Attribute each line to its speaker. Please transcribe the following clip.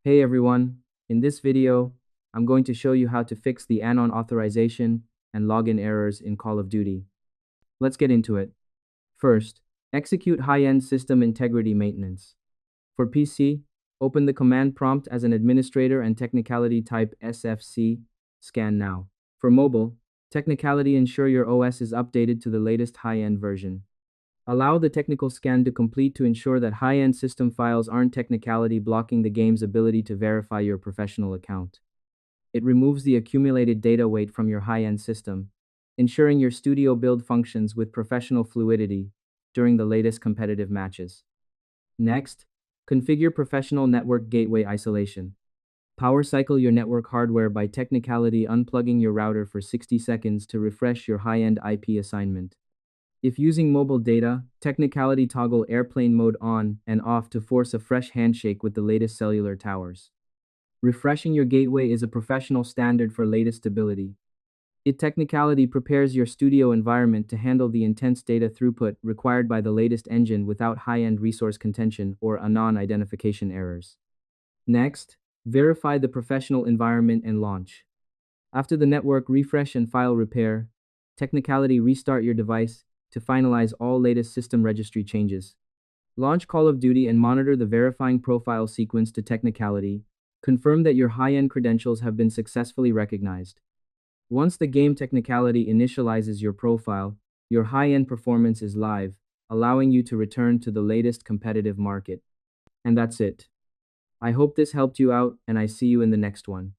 Speaker 1: Hey everyone, in this video, I'm going to show you how to fix the ANON authorization and login errors in Call of Duty. Let's get into it. First, execute high-end system integrity maintenance. For PC, open the command prompt as an administrator and technicality type SFC, scan now. For mobile, technicality ensure your OS is updated to the latest high-end version. Allow the technical scan to complete to ensure that high-end system files aren't technicality blocking the game's ability to verify your professional account. It removes the accumulated data weight from your high-end system, ensuring your studio build functions with professional fluidity during the latest competitive matches. Next, configure professional network gateway isolation. Power cycle your network hardware by technicality unplugging your router for 60 seconds to refresh your high-end IP assignment. If using mobile data, technicality toggle airplane mode on and off to force a fresh handshake with the latest cellular towers. Refreshing your gateway is a professional standard for latest stability. It technicality prepares your studio environment to handle the intense data throughput required by the latest engine without high-end resource contention or ANON identification errors. Next, verify the professional environment and launch. After the network refresh and file repair, technicality restart your device to finalize all latest system registry changes. Launch Call of Duty and monitor the verifying profile sequence to technicality. Confirm that your high-end credentials have been successfully recognized. Once the game technicality initializes your profile, your high-end performance is live, allowing you to return to the latest competitive market. And that's it. I hope this helped you out, and I see you in the next one.